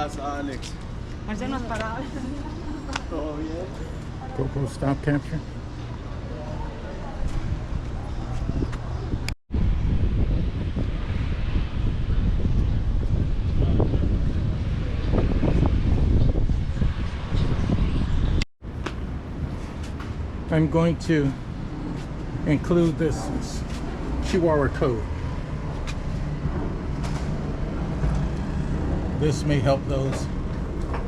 pasa, Alex? Marcelo nos paraba. ¿Todo bien? GoPro stop capture. I'm going to include this QR code. This may help those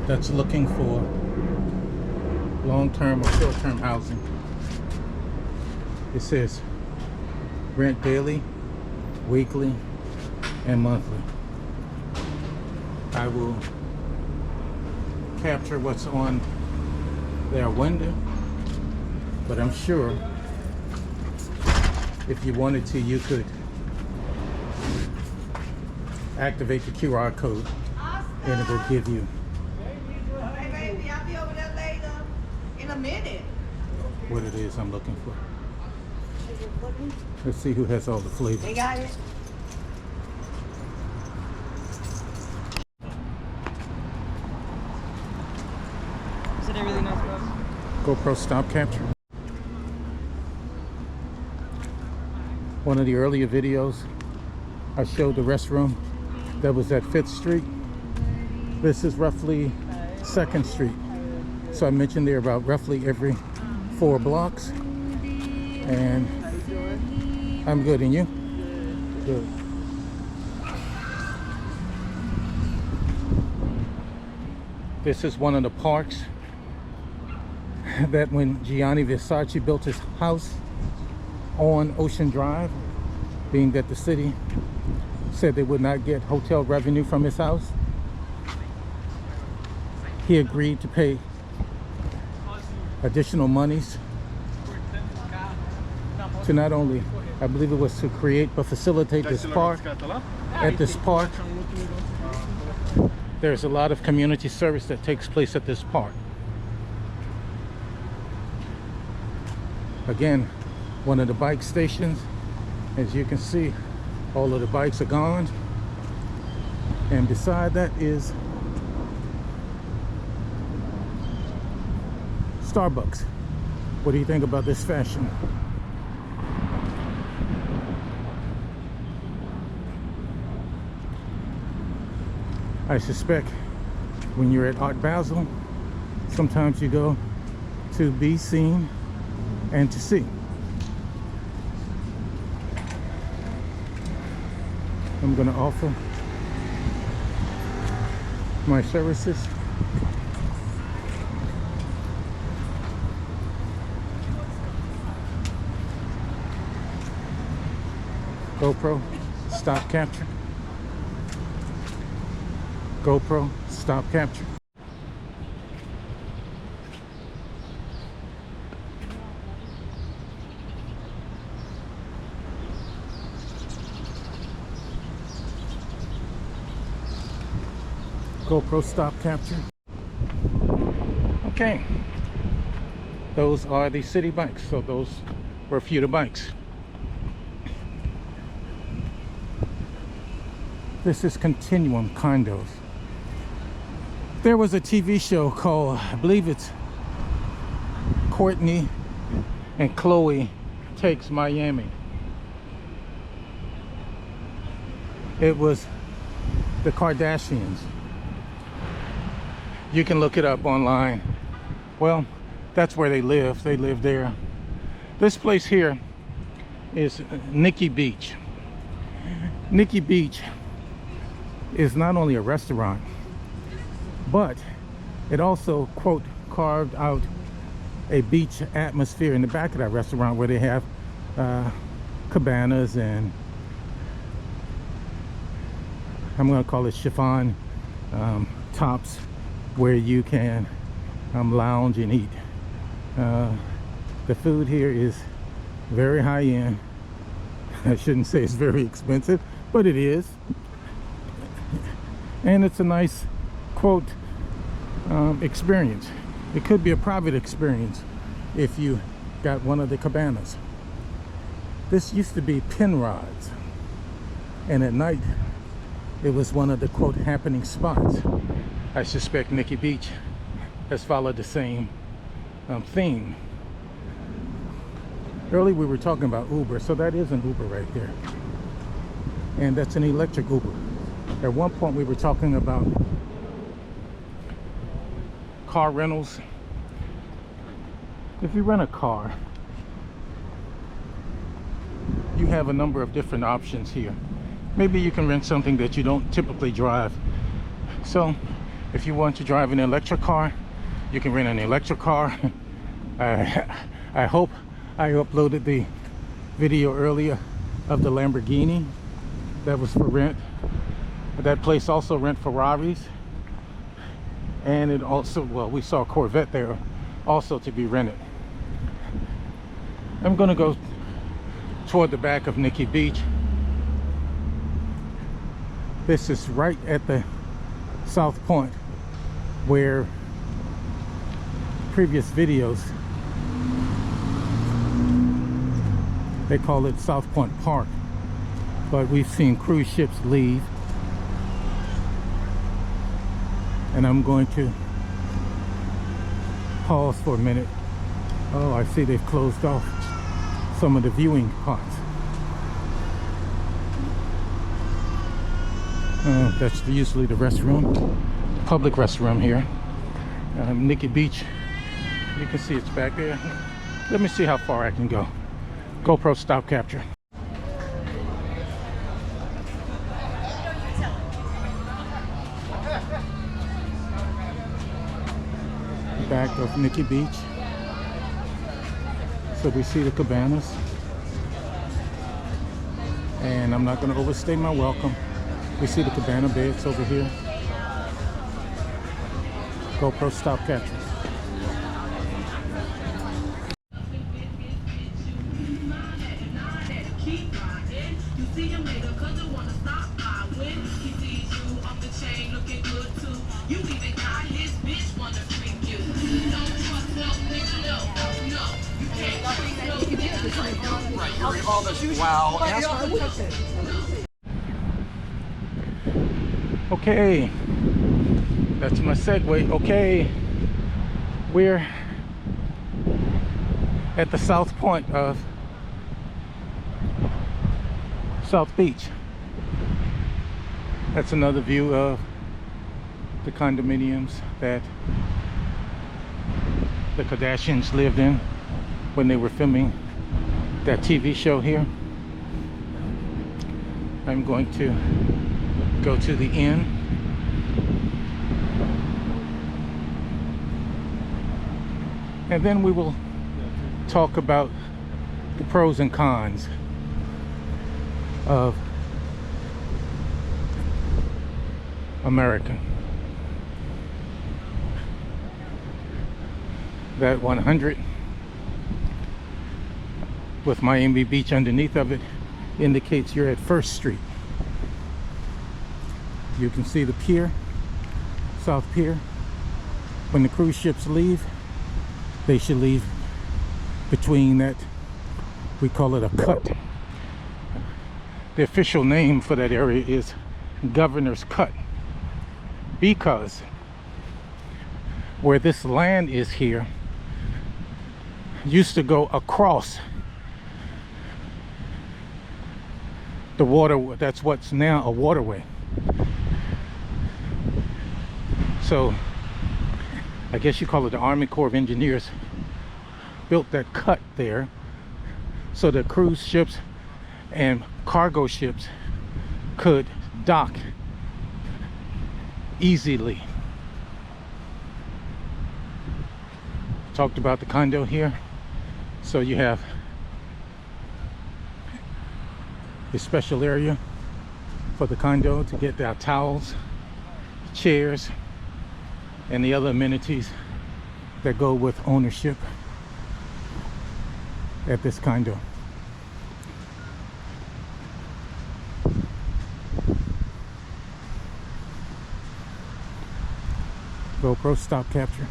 that's looking for long-term or short-term housing. It says rent daily, weekly, and monthly. I will capture what's on their window, but I'm sure if you wanted to, you could activate the QR code and it will give you Hey baby, I'll be over there later in a minute. what it is I'm looking for. Let's see who has all the flavors. They got it. Is it everything else, bro? GoPro stop capture. One of the earlier videos, I showed the restroom that was at 5th Street. This is roughly 2nd Street. So I mentioned they're about roughly every 4 blocks. And I'm good, and you? Good. This is one of the parks that when 𝐥𝐢𝐤𝐬 built his house on Ocean Drive, being that the city said they would not get hotel revenue from his house, he agreed to pay additional monies to not only, I believe it was to create but facilitate this park. At this park, there's a lot of community service that takes place at this park. Again, one of the bike stations. As you can see, all of the bikes are gone, and beside that is Starbucks. What do you think about this fashion? I suspect when you're at Art Basel, sometimes you go to be seen and to see. I'm going to offer my services. GoPro stop capture. GoPro stop capture. GoPro stop capture. Okay, those are the city bikes. So those were a few of the bikes. This is Continuum Condos. There was a TV show called, I believe it's Courtney and Chloe Takes Miami. It was the Kardashians. You can look it up online. Well, that's where they live. They live there. This place here is Nikki Beach. Nikki Beach is not only a restaurant, but it also, quote, carved out a beach atmosphere in the back of that restaurant where they have cabanas and I'm going to call it chiffon tops where you can lounge and eat. The food here is very high-end. I shouldn't say it's very expensive, but it is. And it's a nice, quote, experience. It could be a private experience if you got one of the cabanas. This used to be Penrod's, and at night it was one of the, quote, happening spots. I suspect Nikki Beach has followed the same theme. Earlier we were talking about Uber, so that is an Uber right there. And that's an electric Uber. At one point we were talking about car rentals. If you rent a car, you have a number of different options here. Maybe you can rent something that you don't typically drive. So if you want to drive an electric car, you can rent an electric car. I hope I uploaded the video earlier of the Lamborghini that was for rent. That place also rent Ferraris, and it also, well, we saw a Corvette there also to be rented. I'm gonna go toward the back of Nikki Beach. This is right at the South Point where previous videos they call it South Point Park, but we've seen cruise ships leave, and I'm going to pause for a minute. Oh, I see they've closed off some of the viewing spots. That's usually the restroom, public restroom here. Nikki Beach, you can see it's back there. Let me see how far I can go. GoPro stop capture. Back of Nikki Beach. So we see the cabanas. And I'm not going to overstay my welcome. We see the cabana beds over here. GoPro stop capture. Wow. Okay, that's my segue. Okay, we're at the south point of South Beach. That's another view of the condominiums that the Kardashians lived in when they were filming that TV show here. I'm going to go to the inn. And then we will talk about the pros and cons of America. That 100 with Miami Beach underneath of it indicates you're at First Street. You can see the pier, South Pier. When the cruise ships leave, they should leave between that, we call it a cut. The official name for that area is Governor's Cut, because where this land is here used to go across the water. That's what's now a waterway. So I guess you call it the Army Corps of Engineers built that cut there so that cruise ships and cargo ships could dock easily. Talked about the condo here. So you have a special area for the condo to get their towels, chairs, and the other amenities that go with ownership at this condo. GoPro stop capture.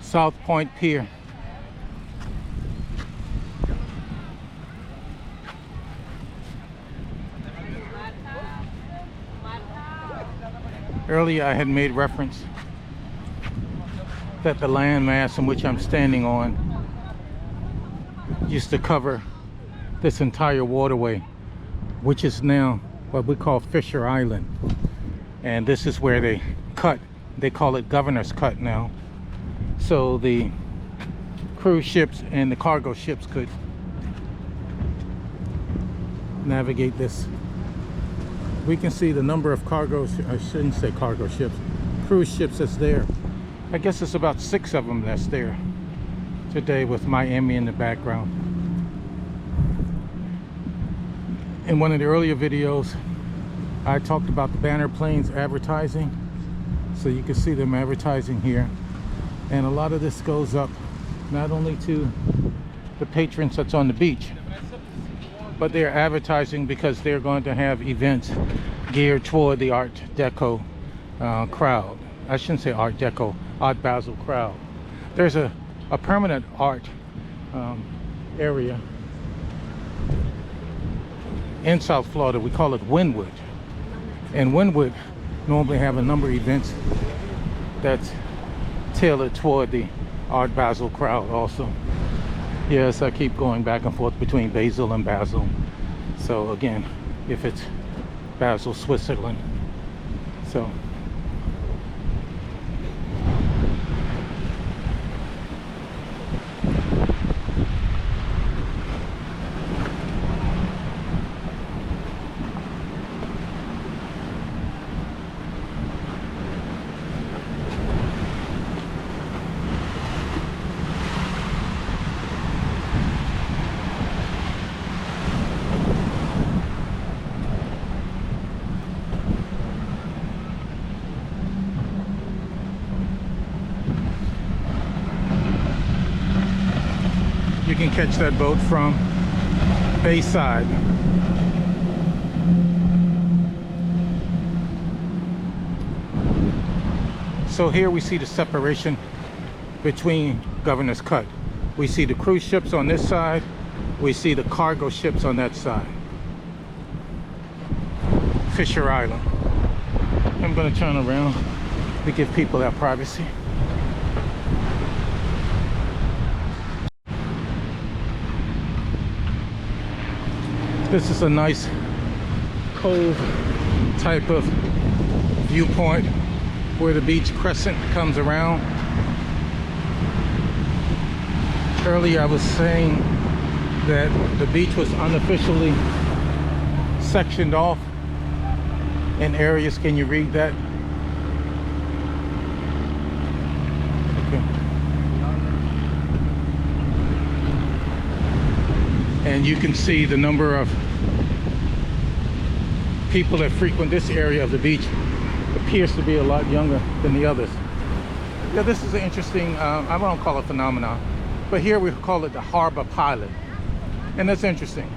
South Point Pier. Earlier I had made reference that the landmass in which I'm standing on used to cover this entire waterway, which is now what we call Fisher Island. And this is where they cut, they call it Governor's Cut now. So the cruise ships and the cargo ships could navigate this. We can see the number of cargoes, I shouldn't say cargo ships, cruise ships that's there. I guess it's about 6 of them that's there today with Miami in the background. In one of the earlier videos, I talked about the banner planes advertising. So you can see them advertising here. And a lot of this goes up not only to the patrons that's on the beach, but they're advertising because they're going to have events geared toward the Art Deco crowd. I shouldn't say Art Deco, Art Basel crowd. There's a permanent art area in South Florida. We call it Wynwood. And Wynwood normally have a number of events that's tailored toward the Art Basel crowd also. Yes, I keep going back and forth between Basel and Basel. So again, if it's Basel, Switzerland. So you can catch that boat from Bayside. So here we see the separation between Governor's Cut. We see the cruise ships on this side, we see the cargo ships on that side. Fisher Island. I'm going to turn around to give people that privacy. This is a nice cove type of viewpoint where the beach crescent comes around. Earlier I was saying that the beach was unofficially sectioned off in areas. Can you read that? Okay. And you can see the number of people that frequent this area of the beach appears to be a lot younger than the others. Yeah, this is an interesting, I don't call it phenomenon, but here we call it the harbor pilot. And that's interesting.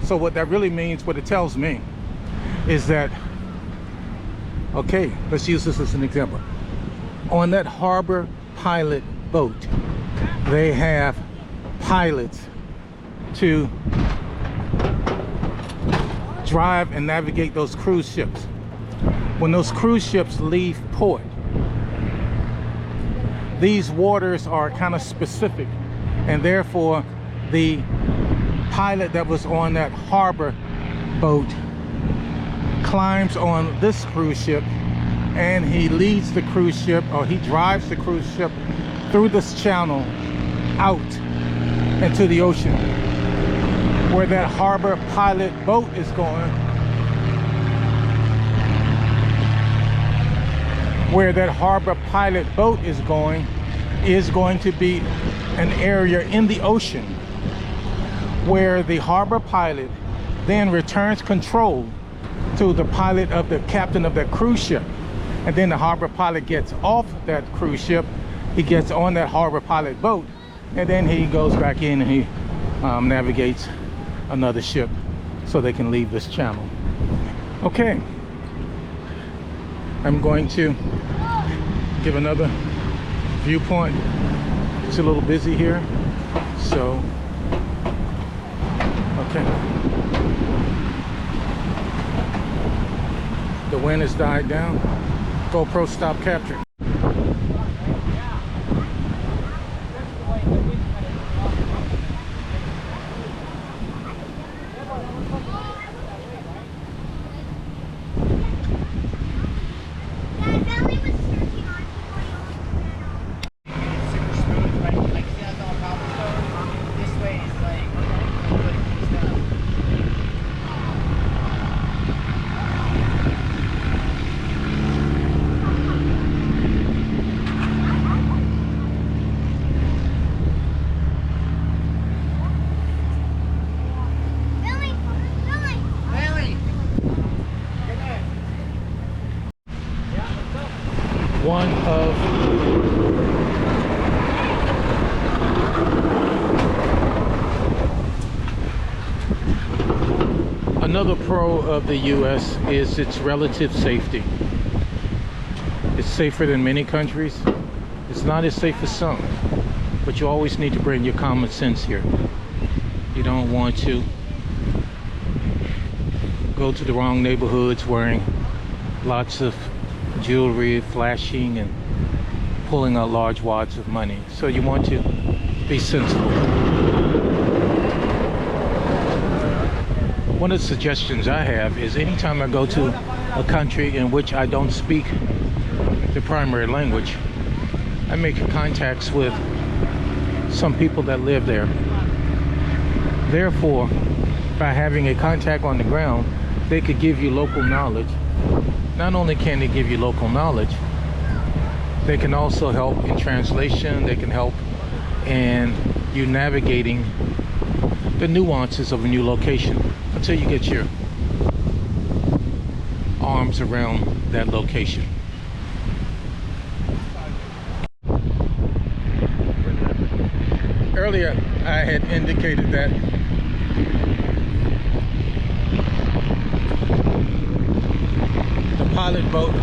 So what that really means, what it tells me, is that, okay, let's use this as an example. On that harbor pilot boat, they have pilots to drive and navigate those cruise ships. When those cruise ships leave port, these waters are kind of specific, and therefore the pilot that was on that harbor boat climbs on this cruise ship and he leads the cruise ship, or he drives the cruise ship through this channel out into the ocean. Where that harbor pilot boat is going, to be an area in the ocean where the harbor pilot then returns control to the pilot of the captain of that cruise ship. And then the harbor pilot gets off that cruise ship, he gets on that harbor pilot boat, and then he goes back in and he navigates another ship so they can leave this channel. Okay, I'm going to give another viewpoint. It's a little busy here, so okay. The wind has died down. GoPro stop capturing. One of another pro of the US is its relative safety. It's safer than many countries. It's not as safe as some, but you always need to bring your common sense here. You don't want to go to the wrong neighborhoods wearing lots of jewelry, flashing and pulling out large wads of money. So you want to be sensible. One of the suggestions I have is anytime I go to a country in which I don't speak the primary language, I make contacts with some people that live there. Therefore, by having a contact on the ground, they could give you local knowledge. Not only can they give you local knowledge, they can also help in translation. They can help in you navigating the nuances of a new location until you get your arms around that location. Earlier, I had indicated that pilot boat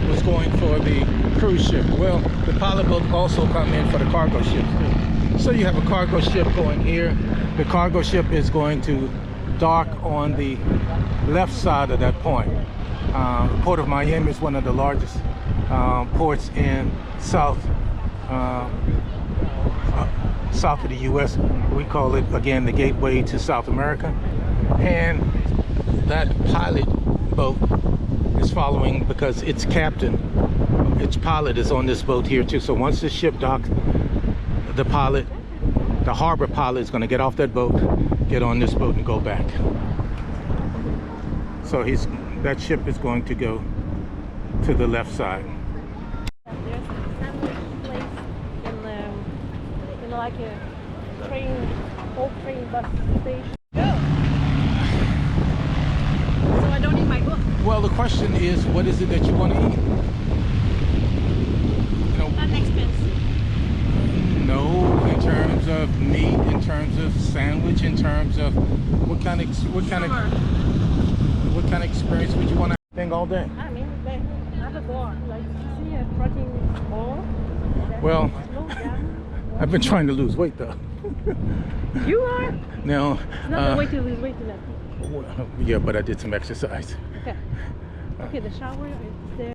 was going for the cruise ship. Well, the pilot boat also come in for the cargo ships too. So you have a cargo ship going here. The cargo ship is going to dock on the left side of that point. The Port of Miami is one of the largest ports in south of the US. We call it, again, the gateway to South America. And that pilot boat is following because its captain, its pilot is on this boat here too. So once the ship docks, the pilot, the harbor pilot is going to get off that boat, get on this boat and go back. So that ship is going to go to the left side. There's a sandwich place in like a train, old train bus station. So I don't need my book. Well, the question is, what is it that you want to eat? You know, Unexpensive. No, in terms of meat, in terms of sandwich, in terms of what kind of experience would you want to think all day? I mean, they have a bar, like see a protein bar. Well, I've been trying to lose weight though. You are? No. It's not the way to lose weight to that. Yeah, but I did some exercise. Okay. Okay, the shower is there.